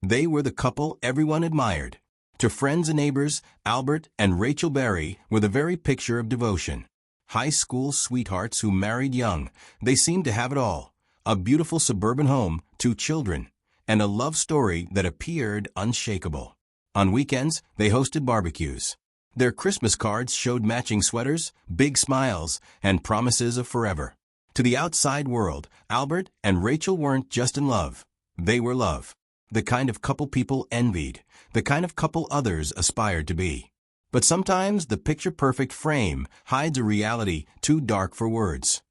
They were the couple everyone admired. To friends and neighbors, Albert and Rachel Berry were the very picture of devotion. High school sweethearts who married young, they seemed to have it all. A beautiful suburban home, 2 children, and a love story that appeared unshakable. On weekends, they hosted barbecues. Their Christmas cards showed matching sweaters, big smiles, and promises of forever. To the outside world, Albert and Rachel weren't just in love. They were love. The kind of couple people envied, the kind of couple others aspired to be. But sometimes the picture-perfect frame hides a reality too dark for words.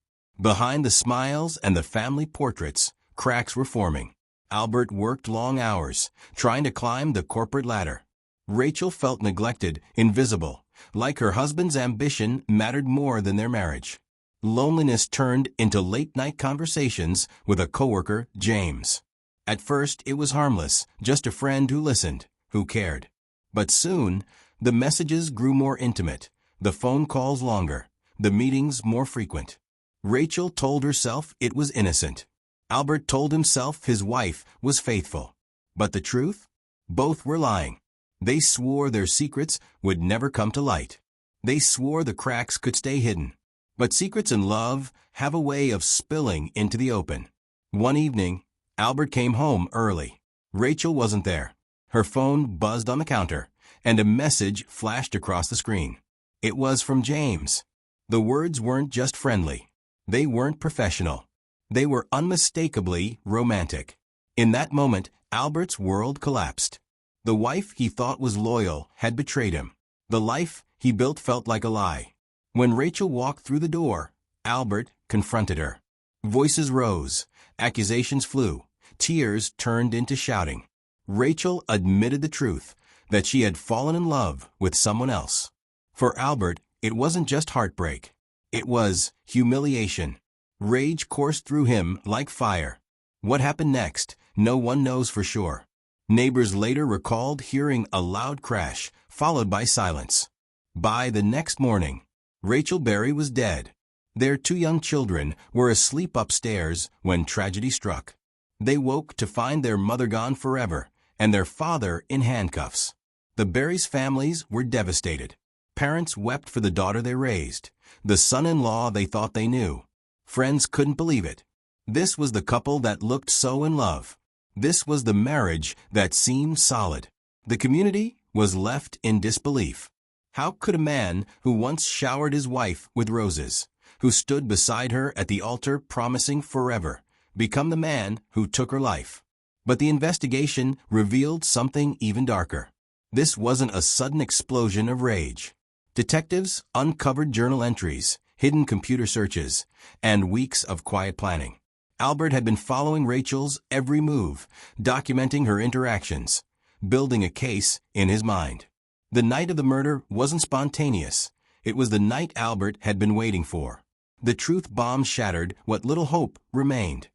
Behind the smiles and the family portraits, cracks were forming. Albert worked long hours, trying to climb the corporate ladder. Rachel felt neglected, invisible, like her husband's ambition mattered more than their marriage. Loneliness turned into late-night conversations with a coworker, James. At first, it was harmless, just a friend who listened, who cared. But soon, the messages grew more intimate, the phone calls longer, the meetings more frequent. Rachel told herself it was innocent. Albert told himself his wife was faithful. But the truth? Both were lying. They swore their secrets would never come to light. They swore the cracks could stay hidden. But secrets in love have a way of spilling into the open. One evening, Albert came home early. Rachel wasn't there. Her phone buzzed on the counter, and a message flashed across the screen. It was from James. The words weren't just friendly. They weren't professional. They were unmistakably romantic. In that moment, Albert's world collapsed. The wife he thought was loyal had betrayed him. The life he built felt like a lie. When Rachel walked through the door, Albert confronted her. Voices rose, accusations flew, tears turned into shouting. Rachel admitted the truth, that she had fallen in love with someone else. For Albert, it wasn't just heartbreak. It was humiliation. Rage coursed through him like fire. What happened next, no one knows for sure. Neighbors later recalled hearing a loud crash, followed by silence. By the next morning, Rachel Berry was dead. Their 2 young children were asleep upstairs when tragedy struck. They woke to find their mother gone forever and their father in handcuffs. The Berry's families were devastated. Parents wept for the daughter they raised, the son-in-law they thought they knew. Friends couldn't believe it. This was the couple that looked so in love. This was the marriage that seemed solid. The community was left in disbelief. How could a man who once showered his wife with roses, who stood beside her at the altar promising forever, become the man who took her life? But the investigation revealed something even darker. This wasn't a sudden explosion of rage. Detectives uncovered journal entries, hidden computer searches, and weeks of quiet planning. Albert had been following Rachel's every move, documenting her interactions, building a case in his mind. The night of the murder wasn't spontaneous. It was the night Albert had been waiting for. The truth bomb shattered what little hope remained.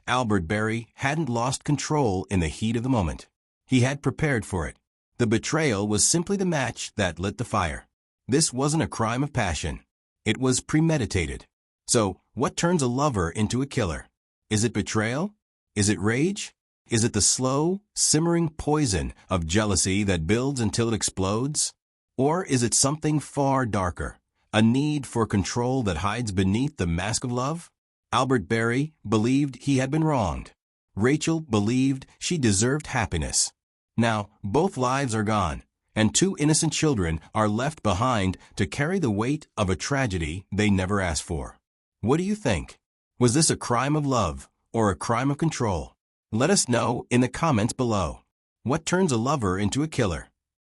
Albert Berry hadn't lost control in the heat of the moment. He had prepared for it. The betrayal was simply the match that lit the fire. This wasn't a crime of passion. It was premeditated. So, what turns a lover into a killer? Is it betrayal? Is it rage? Is it the slow, simmering poison of jealousy that builds until it explodes? Or is it something far darker, a need for control that hides beneath the mask of love? Albert Berry believed he had been wronged. Rachel believed she deserved happiness. Now, both lives are gone, and 2 innocent children are left behind to carry the weight of a tragedy they never asked for. What do you think? Was this a crime of love or a crime of control? Let us know in the comments below. What turns a lover into a killer?